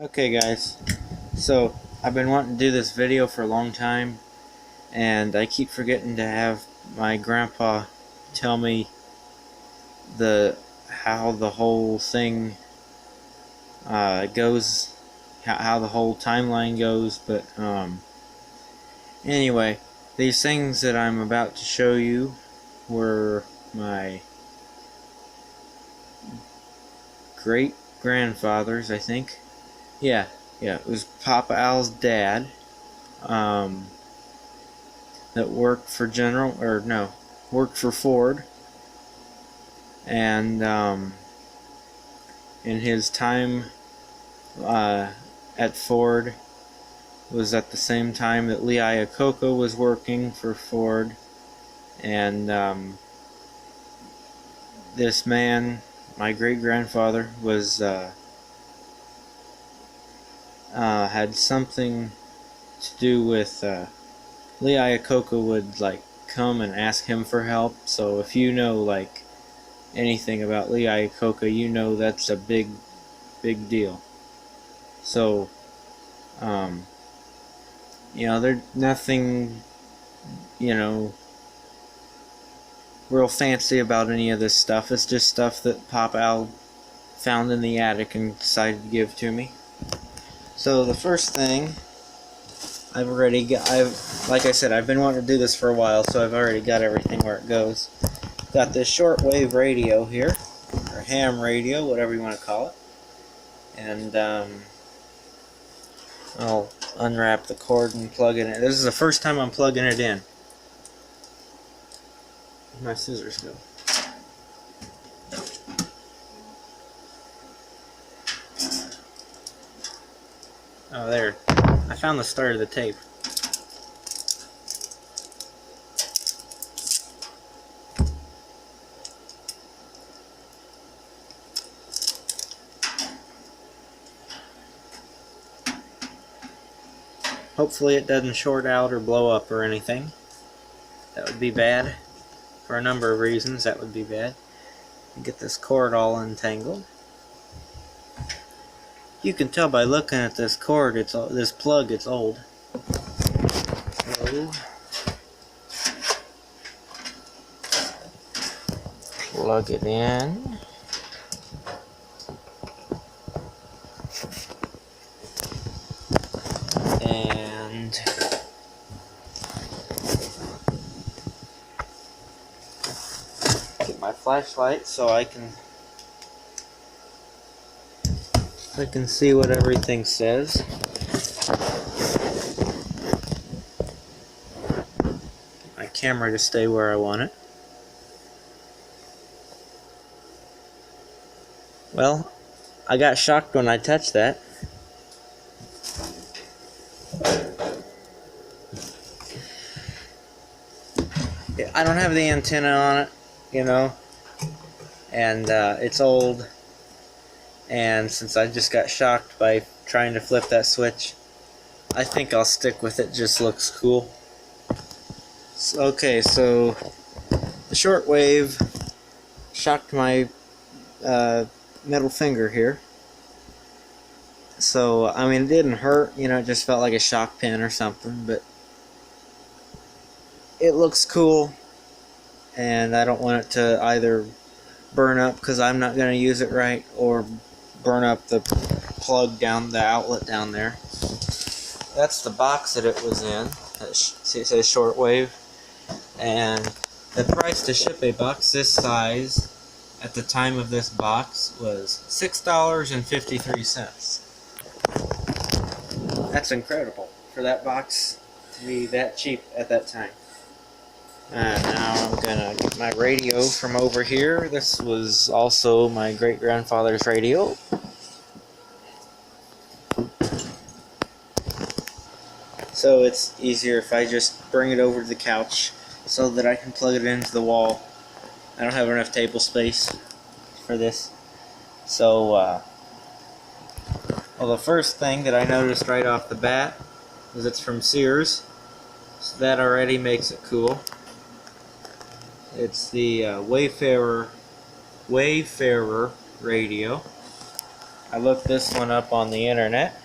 Okay guys, so I've been wanting to do this video for a long time, and I keep forgetting to have my grandpa tell me how the whole thing goes, how the whole timeline goes. But anyway, these things that I'm about to show you were my great grandfather's, I think. Yeah, it was Papa Al's dad, that worked for worked for Ford, and in his time at Ford was at the same time that Lee Iacocca was working for Ford, and this man, my great grandfather, was had something to do with Lee Iacocca would come and ask him for help. So if you know anything about Lee Iacocca, you know that's a big deal. So there's nothing real fancy about any of this stuff. It's just stuff that Pop Al found in the attic and decided to give to me. So the first thing like I said, I've been wanting to do this for a while, so I've already got everything where it goes. Got this shortwave radio here, or ham radio, whatever you want to call it. And I'll unwrap the cord and plug it in. This is the first time I'm plugging it in. Where'd my scissors go? Oh, there. I found the start of the tape. Hopefully it doesn't short out or blow up or anything. That would be bad. For a number of reasons, that would be bad. Get this cord all entangled. You can tell by looking at this cord, this plug, it's old. So, plug it in. And get my flashlight so I can see what everything says. Get my camera to stay where I want it. Well, I got shocked when I touched that. I don't have the antenna on it, and it's old. And since I just got shocked by trying to flip that switch, I think I'll stick with it. Just looks cool. Okay, so the shortwave shocked my middle finger here. So, I mean, it didn't hurt, it just felt like a shock pin or something, but it looks cool, and I don't want it to either burn up because I'm not going to use it right, or burn up the plug down the outlet down there. That's the box that it was in. It says shortwave, and the price to ship a box this size at the time of this box was $6.53. That's incredible for that box to be that cheap at that time. And now I'm gonna get my radio from over here. This was also my great-grandfather's radio. So it's easier if I just bring it over to the couch so that I can plug it into the wall. I don't have enough table space for this. So, well, the first thing that I noticed right off the bat is it's from Sears. So that already makes it cool. It's the Wayfarer radio. I looked this one up on the internet.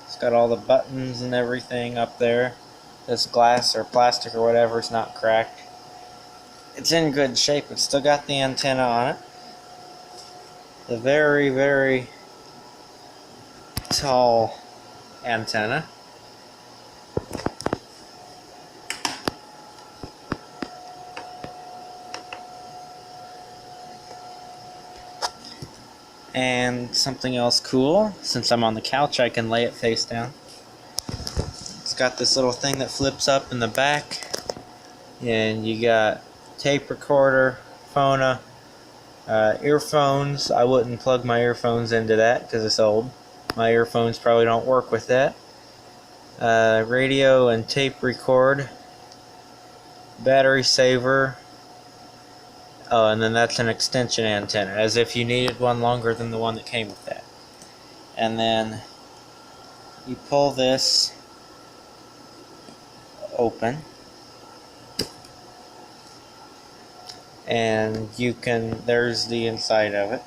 It's got all the buttons and everything up there. This glass or plastic or whatever is not cracked. It's in good shape. It's still got the antenna on it. The very, very tall antenna. And something else cool, since I'm on the couch, I can lay it face down. It's got this little thing that flips up in the back, and you got tape recorder, phone, earphones. I wouldn't plug my earphones into that because it's old. My earphones probably don't work with that. Radio and tape record, battery saver. Oh, and then that's an extension antenna, as if you needed one longer than the one that came with that. And then you pull this open, and you can, there's the inside of it.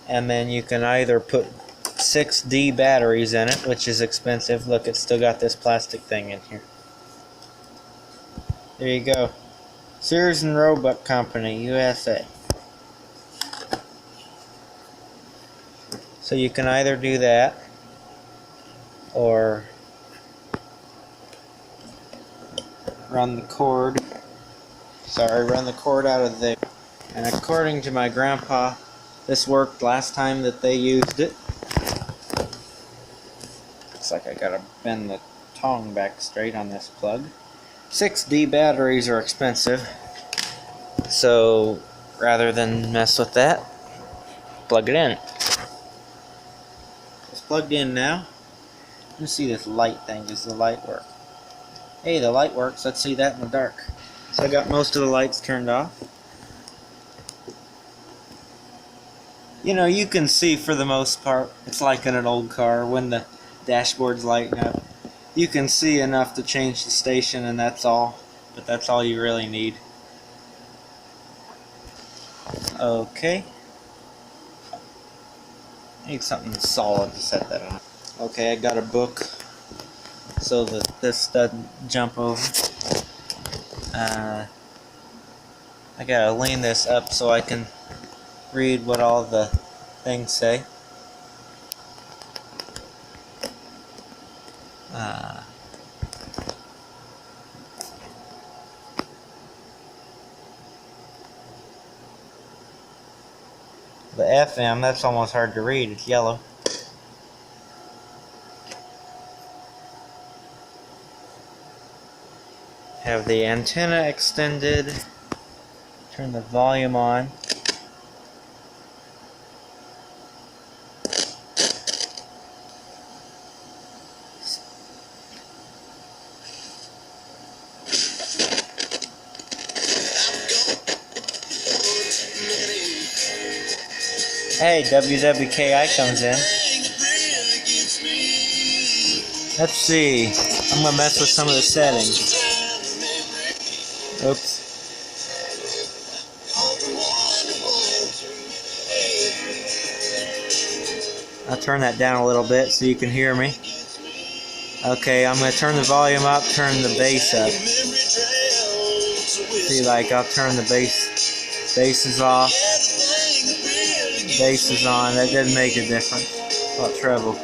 And then you can either put 6D batteries in it, which is expensive. Look, it's still got this plastic thing in here. There you go. Sears and Roebuck Company, USA. So you can either do that, or run the cord out of there. And according to my grandpa, this worked last time that they used it. Looks like I gotta bend the tongue back straight on this plug. 6D batteries are expensive, so rather than mess with that, plug it in. It's plugged in now. Let's see this light thing. Does the light work? Hey, the light works. Let's see that in the dark. So I got most of the lights turned off. You know, you can see for the most part. It's like in an old car when the dashboard's lighting up. You can see enough to change the station, and that's all. But that's all you really need. Okay. Need something solid to set that on. Okay, I got a book so that this doesn't jump over. I gotta lean this up so I can read what all the things say. The FM, that's almost hard to read, it's yellow. Have the antenna extended, turn the volume on. Hey, WWKI comes in. Let's see. I'm gonna mess with some of the settings. Oops. I'll turn that down a little bit so you can hear me. Okay, I'm gonna turn the volume up, turn the bass up. See, like, I'll turn the bass. Bass is off. Bass is on. That doesn't make a difference. About treble.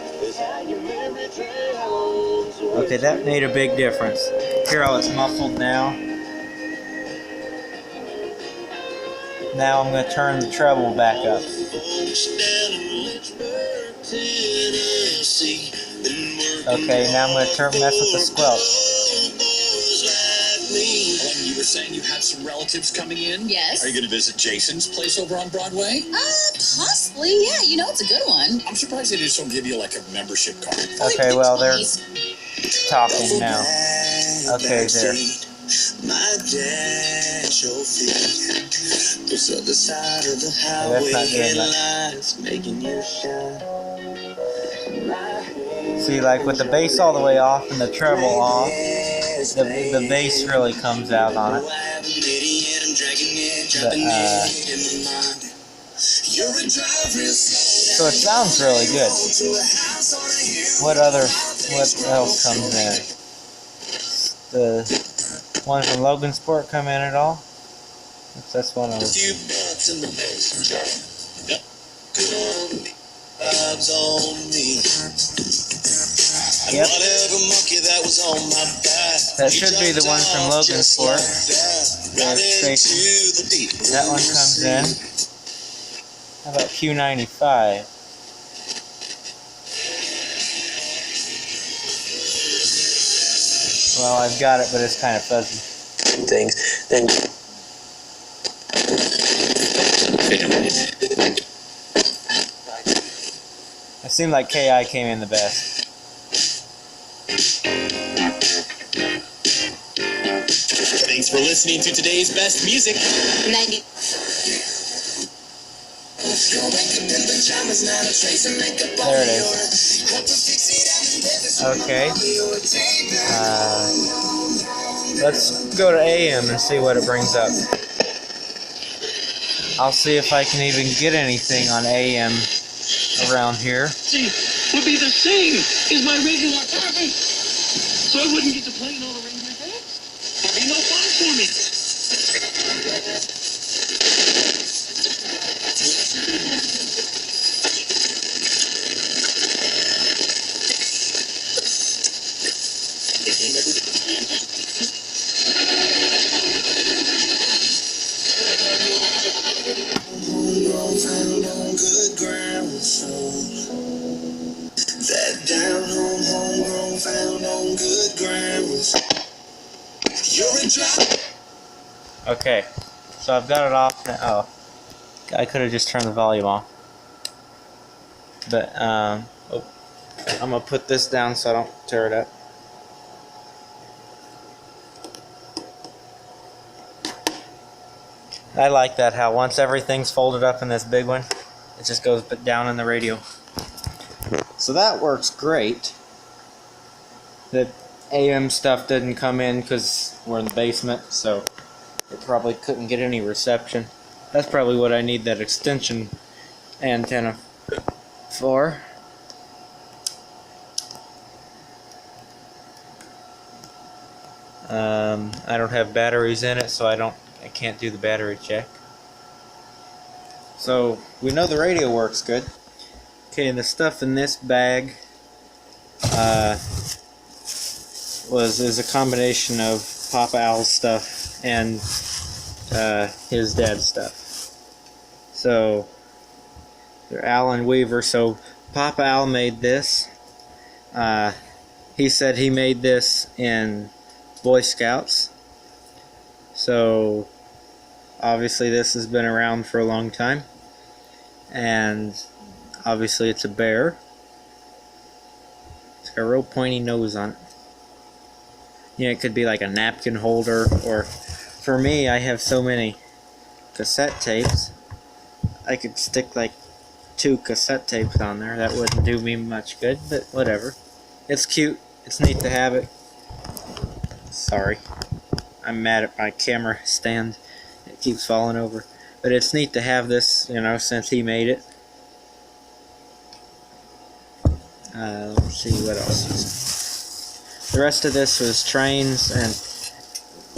Okay, that made a big difference. Hear how it's muffled now. Now I'm going to turn the treble back up. Okay, now I'm going to mess with the squelch. You were saying you have some relatives coming in? Yes. Are you going to visit Jason's place over on Broadway? Possibly. Yeah, you know, it's a good one. I'm surprised they just don't give you like a membership card. Okay, well, they're talking now. Okay, there. My dash your feet. This other side of the highway headlights making you shine. See, like with the bass all the way off and the treble off, the bass really comes out on it. So it sounds really good. What else comes in? The one from Logan Sport come in at all? That's one of them. Yep. That should be the one from Logan Sport. That one comes in. How about Q95? Well, I've got it, but it's kind of fuzzy. Things. Then. It seemed like KI came in the best. Thanks for listening to today's best music. 90. There it is. Okay. Let's go to AM and see what it brings up. I'll see if I can even get anything on AM around here. Would be the same as my regular apartment. So I wouldn't get to play in all the reindeer games. There'd be no fun for me. Okay, so I've got it off now. Oh, I could have just turned the volume off. But, I'm going to put this down so I don't tear it up. I like that, how once everything's folded up in this big one, it just goes down in the radio. So that works great. The AM stuff didn't come in because we're in the basement, so it probably couldn't get any reception. That's probably what I need that extension antenna for. I don't have batteries in it, so I can't do the battery check. So we know the radio works good. Okay, and the stuff in this bag is a combination of Papa Al's stuff and his dad's stuff. So they're Alan Weaver. So Papa Al made this. He said he made this in Boy Scouts. So obviously this has been around for a long time, and obviously it's a bear. It's got a real pointy nose on it. You know, it could be like a napkin holder, or for me, I have so many cassette tapes, I could stick like 2 cassette tapes on there. That wouldn't do me much good, but whatever. It's cute. It's neat to have it. Sorry. I'm mad at my camera stand. It keeps falling over. But it's neat to have this, you know, since he made it. Let's see what else. The rest of this was trains, and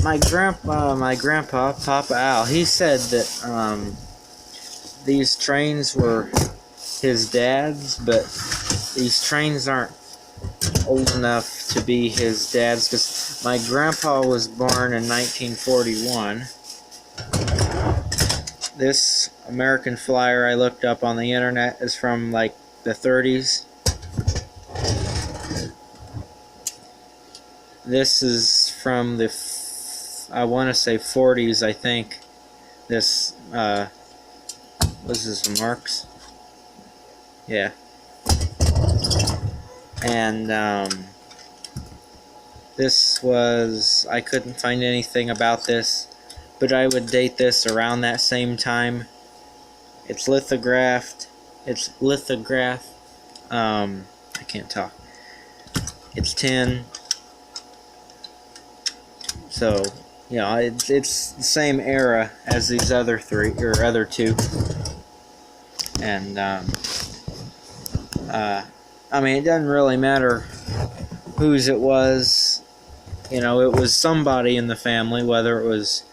my grandpa, Papa Al, he said that these trains were his dad's, but these trains aren't old enough to be his dad's, because my grandpa was born in 1941. This American Flyer I looked up on the internet is from like the 30s. This is from the, I want to say 40s, I think. This, was this Marx? Yeah. And, this was, I couldn't find anything about this, but I would date this around that same time. It's lithographed. I can't talk. It's tin. So, you know, it's the same era as these other 3 or other 2. And I mean, it doesn't really matter whose it was. You know, it was somebody in the family, whether it was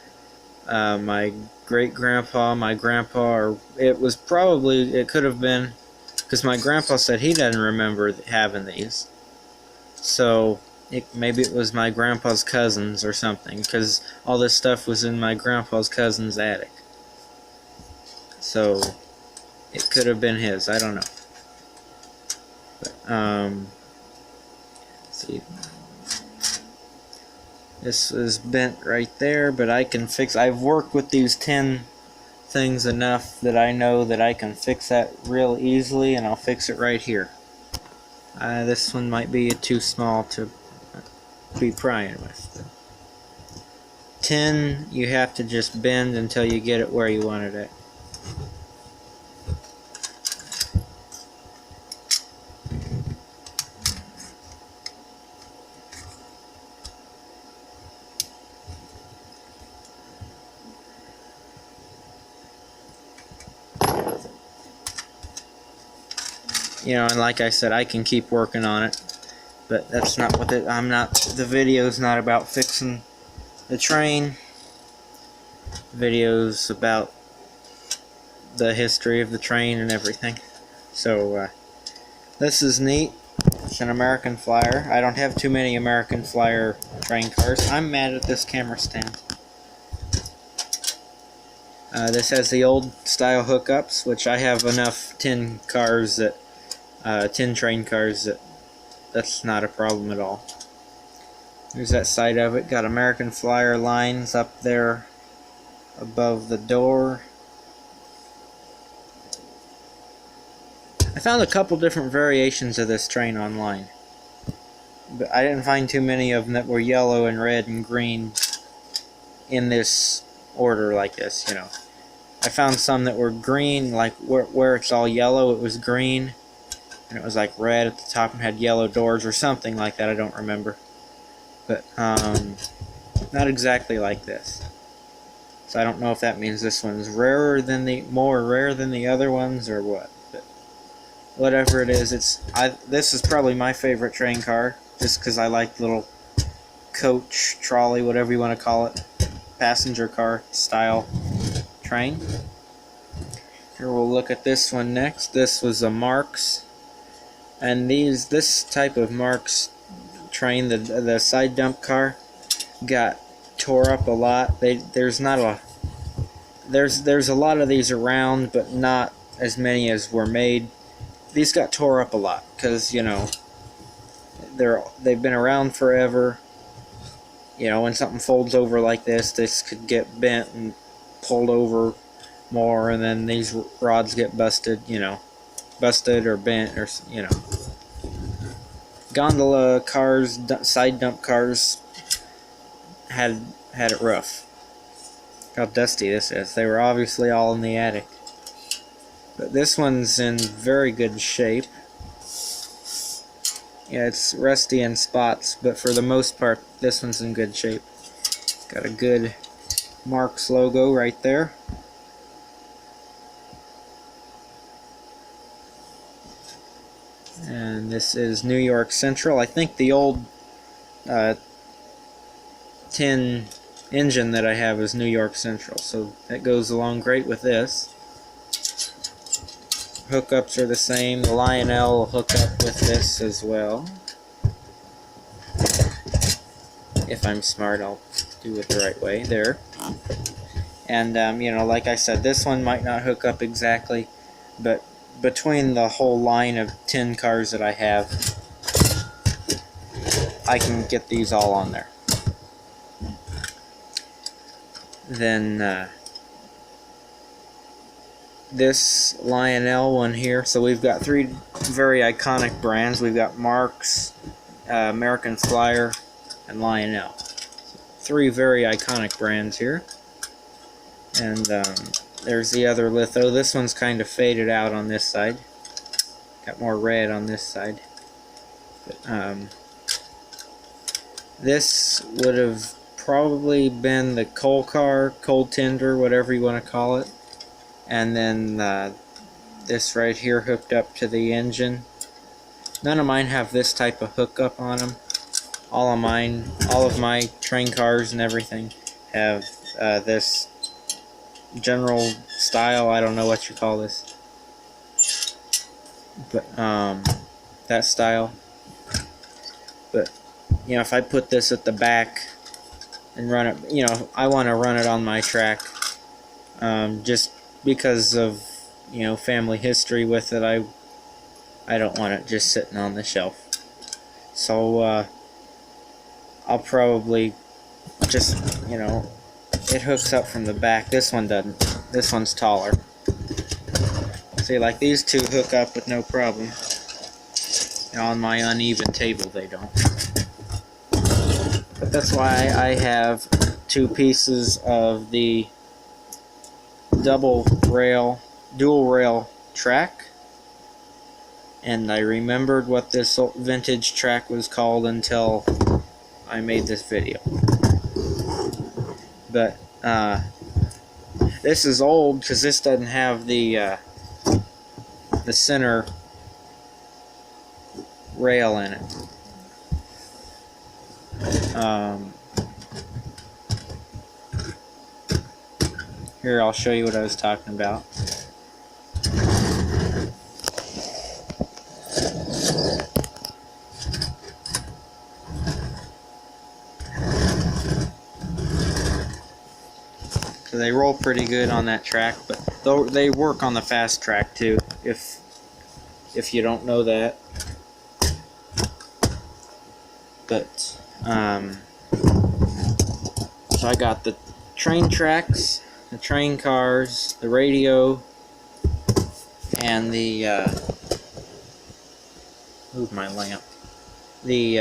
my great-grandpa, my grandpa, or it could have been, because my grandpa said he doesn't remember having these. So, maybe it was my grandpa's cousins or something, because all this stuff was in my grandpa's cousin's attic. So, it could have been his, I don't know. But, let's see. This is bent right there, but I can fix. I've worked with these 10 things enough that I know that I can fix that real easily, and I'll fix it right here. This one might be too small to be prying with. 10, you have to just bend until you get it where you want it at. You know, and like I said, I can keep working on it, but that's not what the video's not about fixing the train. The video's about the history of the train and everything. So, this is neat. It's an American Flyer. I don't have too many American Flyer train cars. I'm mad at this camera stand. This has the old style hookups, which I have enough tin cars that 10 train cars that's not a problem at all. There's that side of it. Got American Flyer lines up there above the door. I found a couple different variations of this train online, but I didn't find too many of them that were yellow and red and green in this order like this, you know. I found some that were green, like where it's all yellow, it was green. And it was like red at the top and had yellow doors or something like that, I don't remember. But, not exactly like this. So I don't know if that means this one's more rare than the other ones or what. But whatever it is, this is probably my favorite train car, just because I like the little coach, trolley, whatever you want to call it, passenger car style train. Here we'll look at this one next. This was a Marx. And this type of Marx train, the side dump car, got tore up a lot. There's a lot of these around, but not as many as were made. These got tore up a lot because, you know, they've been around forever. You know, when something folds over like this could get bent and pulled over more, and then these rods get busted, you know. Busted or bent, or, you know. Gondola cars, side dump cars had it rough. Look how dusty this is. They were obviously all in the attic. But this one's in very good shape. Yeah, it's rusty in spots, but for the most part, this one's in good shape. Got a good Marx logo right there. And this is New York Central. I think the old tin engine that I have is New York Central, so that goes along great with this. Hookups are the same. The Lionel will hook up with this as well. If I'm smart, I'll do it the right way there. And, you know, like I said, this one might not hook up exactly, but between the whole line of 10 cars that I have, I can get these all on there. Then this Lionel one here, so we've got 3 very iconic brands. We've got Marx, American Flyer, and Lionel. 3 very iconic brands here. And there's the other litho. This one's kind of faded out on this side. Got more red on this side. But, this would have probably been the coal car, coal tender, whatever you want to call it. And then this right here hooked up to the engine. None of mine have this type of hookup on them. All of my train cars and everything have this general style. I don't know what you call this, but that style. But you know, if I put this at the back and run it, you know, I want to run it on my track, just because of, you know, family history with it. I don't want it just sitting on the shelf. So I'll probably just, you know, it hooks up from the back. This one doesn't. This one's taller. See, like these two hook up with no problem. On my uneven table they don't. But that's why I have two pieces of the dual rail track. And I remembered what this vintage track was called until I made this video. But this is old because this doesn't have the center rail in it. Here, I'll show you what I was talking about. So they roll pretty good on that track, but they work on the fast track too, if you don't know that. But so I got the train tracks, the train cars, the radio, and the move my lamp. The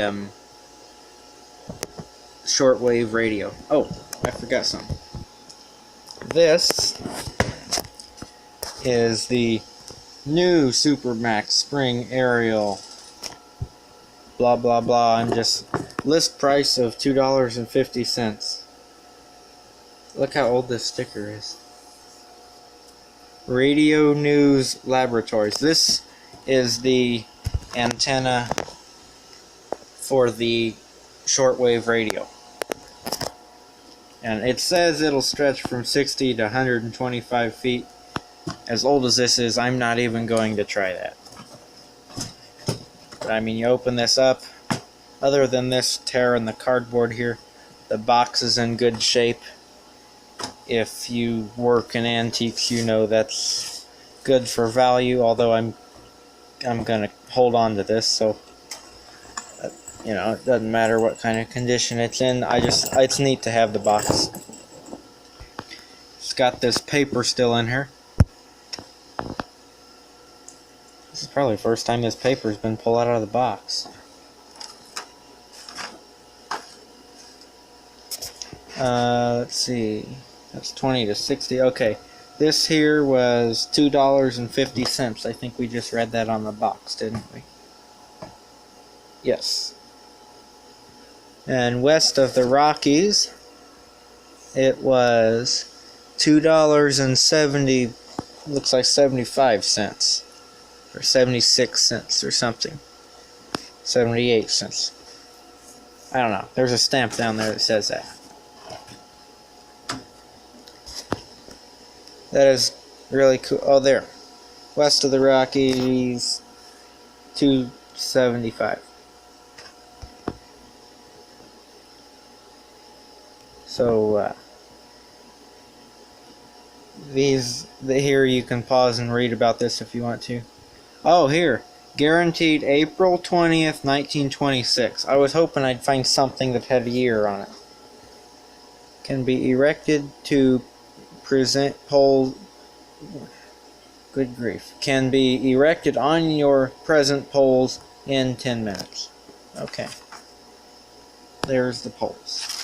shortwave radio. Oh, I forgot something. This is the new Supermax Spring Aerial. Blah blah blah. I'm just list price of $2.50. Look how old this sticker is. Radio News Laboratories. This is the antenna for the shortwave radio. And it says it'll stretch from 60 to 125 feet. As old as this is, I'm not even going to try that. But I mean, you open this up, other than this tear in the cardboard here, the box is in good shape. If you work in antiques, you know that's good for value, although I'm gonna hold on to this, so you know, it doesn't matter what kind of condition it's in. It's neat to have the box. It's got this paper still in here. This is probably the first time this paper's been pulled out of the box. Let's see. That's 20 to 60. Okay. This here was $2.50. I think we just read that on the box, didn't we? Yes. And west of the Rockies, it was $2.70, looks like 75 cents, or 76 cents or something. 78 cents. I don't know. There's a stamp down there that says that. That is really cool. Oh, there. West of the Rockies, $2.75. So, here you can pause and read about this if you want to. Oh, here. Guaranteed April 20th, 1926. I was hoping I'd find something that had a year on it. Can be erected to present pole. Good grief. Can be erected on your present poles in 10 minutes. Okay. There's the poles.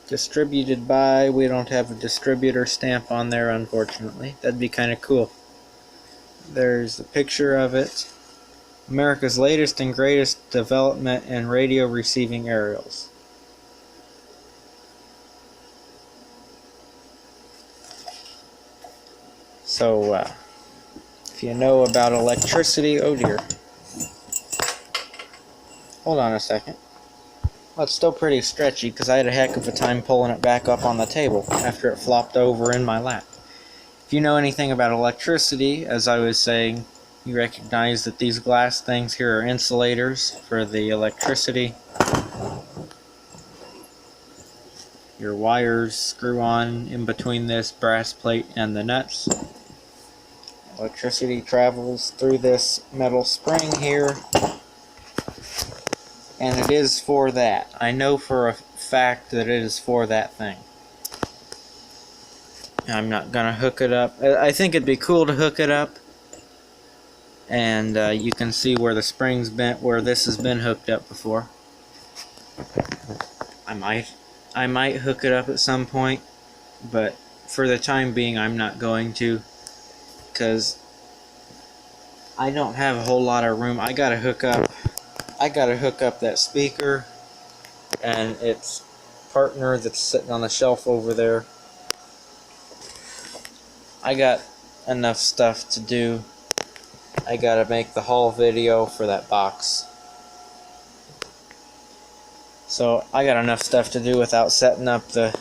Distributed by, we don't have a distributor stamp on there, unfortunately. That'd be kind of cool. There's a picture of it. America's latest and greatest development in radio receiving aerials. So, if you know about electricity, oh dear. Hold on a second. Well, it's still pretty stretchy because I had a heck of a time pulling it back up on the table after it flopped over in my lap. If you know anything about electricity, as I was saying, you recognize that these glass things here are insulators for the electricity. Your wires screw on in between this brass plate and the nuts. Electricity travels through this metal spring here, and it is for that. I know for a fact that it is for that thing. I'm not gonna hook it up. I think it'd be cool to hook it up, and you can see where the spring's bent, where this has been hooked up before. I might hook it up at some point, but for the time being I'm not going to, because I don't have a whole lot of room. I gotta hook up that speaker and its partner that's sitting on the shelf over there. I got enough stuff to do. I gotta make the haul video for that box. So I got enough stuff to do without setting up the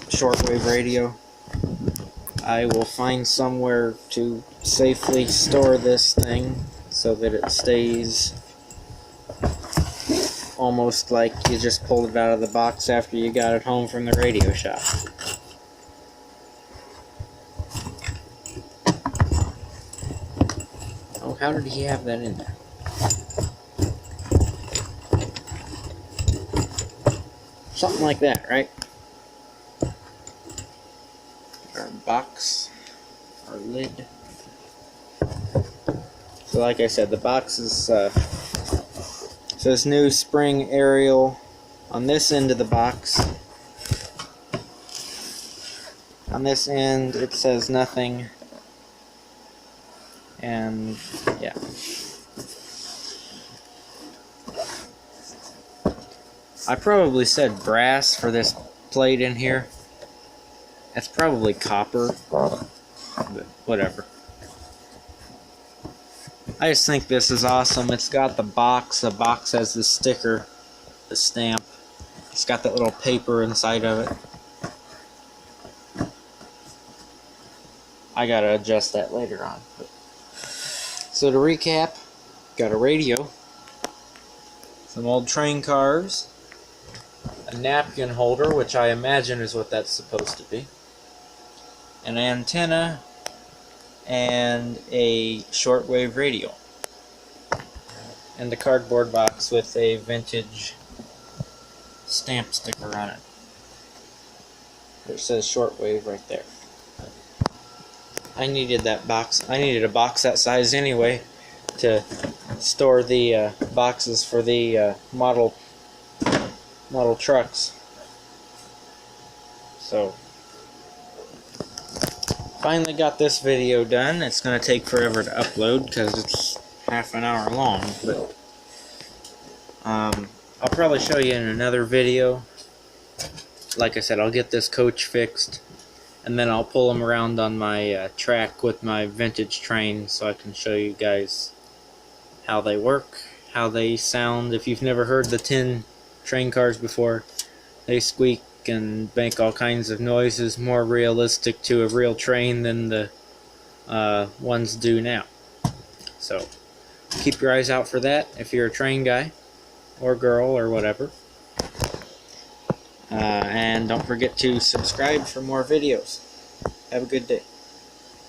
shortwave radio. I will find somewhere to safely store this thing so that it stays almost like you just pulled it out of the box after you got it home from the radio shop. Oh, how did he have that in there? Something like that, right? Our box, our lid. So like I said, the box is says new spring aerial on this end of the box. On this end it says nothing, and yeah. I probably said brass for this plate in here. It's probably copper, but whatever. I just think this is awesome. It's got the box. The box has the sticker, the stamp. It's got that little paper inside of it. I gotta adjust that later on. So to recap, got a radio, some old train cars, a napkin holder, which I imagine is what that's supposed to be, an antenna, and a shortwave radio, and a cardboard box with a vintage stamp sticker on it. It says shortwave right there. I needed that box. I needed a box that size anyway to store the boxes for the model trucks. So finally got this video done. It's going to take forever to upload because it's half an hour long, but I'll probably show you in another video. Like I said, I'll get this coach fixed, and then I'll pull them around on my track with my vintage train so I can show you guys how they work, how they sound. If you've never heard the tin train cars before, they squeak and make all kinds of noises, more realistic to a real train than the ones do now. So keep your eyes out for that if you're a train guy or girl or whatever. And don't forget to subscribe for more videos. Have a good day.